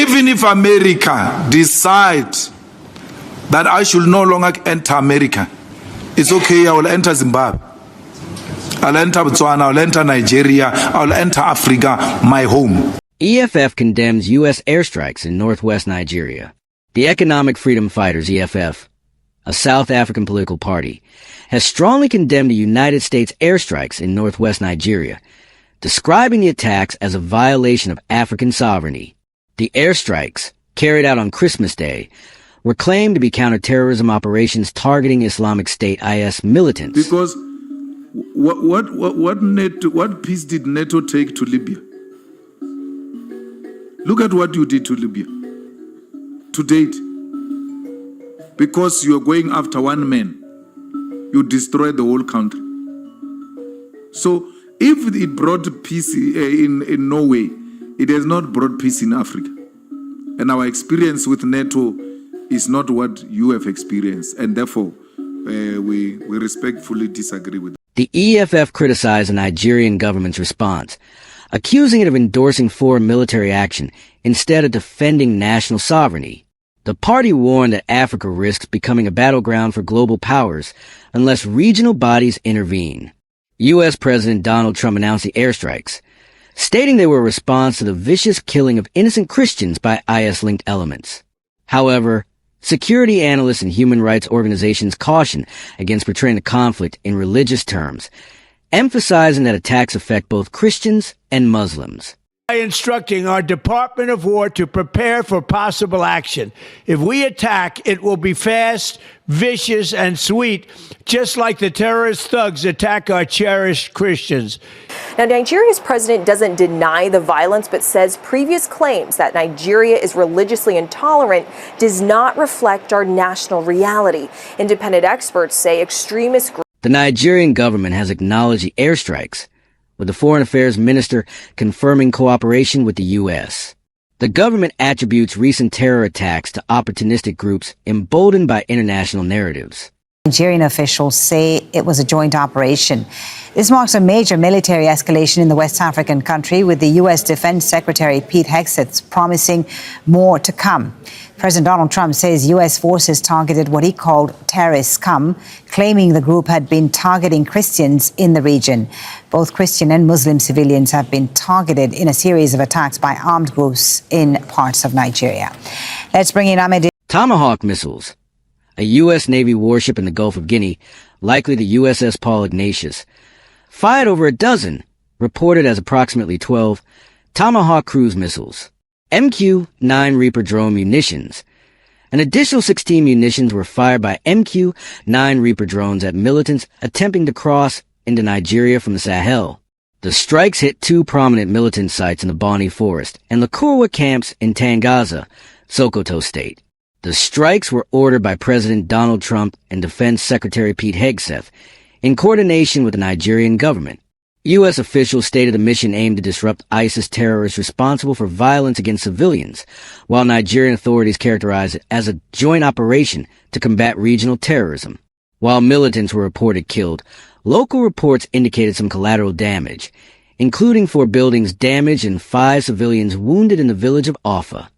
Even if America decides that I should no longer enter America, it's okay, I will enter Zimbabwe. I'll enter Botswana, I'll enter Nigeria, I'll enter Africa, my home. EFF condemns U.S. airstrikes in northwest Nigeria. The Economic Freedom Fighters, EFF, a South African political party, has strongly condemned the United States airstrikes in northwest Nigeria, describing the attacks as a violation of African sovereignty. The airstrikes, carried out on Christmas Day, were claimed to be counterterrorism operations targeting Islamic State IS militants. Because what peace did NATO take to Libya? Look at what you did to Libya to date. Because you are going after one man, you destroy the whole country. So if it brought peace in Norway, it has not brought peace in Africa. And our experience with NATO is not what you have experienced. And therefore, we respectfully disagree with that. The EFF criticized the Nigerian government's response, accusing it of endorsing foreign military action instead of defending national sovereignty. The party warned that Africa risks becoming a battleground for global powers unless regional bodies intervene. U.S. President Donald Trump announced the airstrikes, stating they were a response to the vicious killing of innocent Christians by IS-linked elements. However, security analysts and human rights organizations caution against portraying the conflict in religious terms, emphasizing that attacks affect both Christians and Muslims. By instructing our Department of War to prepare for possible action. If we attack, it will be fast, vicious, and sweet, just like the terrorist thugs attack our cherished Christians. Now, Nigeria's president doesn't deny the violence, but says previous claims that Nigeria is religiously intolerant does not reflect our national reality. Independent experts say extremist groups. The Nigerian government has acknowledged the airstrikes, with the Foreign Affairs Minister confirming cooperation with the U.S. The government attributes recent terror attacks to opportunistic groups emboldened by international narratives. Nigerian officials say it was a joint operation. This marks a major military escalation in the West African country, with the U.S. Defense Secretary Pete Hegseth promising more to come. President Donald Trump says U.S. forces targeted what he called terrorist scum, claiming the group had been targeting Christians in the region. Both Christian and Muslim civilians have been targeted in a series of attacks by armed groups in parts of Nigeria. Let's bring in Ahmed. Tomahawk missiles, a U.S. Navy warship in the Gulf of Guinea, likely the USS Paul Ignatius, fired over a dozen, reported as approximately 12, Tomahawk cruise missiles, MQ-9 Reaper drone munitions. An additional 16 munitions were fired by MQ-9 Reaper drones at militants attempting to cross into Nigeria from the Sahel. The strikes hit two prominent militant sites in the Bonny Forest and the Kurwa camps in Tangaza, Sokoto State. The strikes were ordered by President Donald Trump and Defense Secretary Pete Hegseth in coordination with the Nigerian government. U.S. officials stated the mission aimed to disrupt ISIS terrorists responsible for violence against civilians, while Nigerian authorities characterized it as a joint operation to combat regional terrorism. While militants were reported killed, local reports indicated some collateral damage, including 4 buildings damaged and 5 civilians wounded in the village of Offa.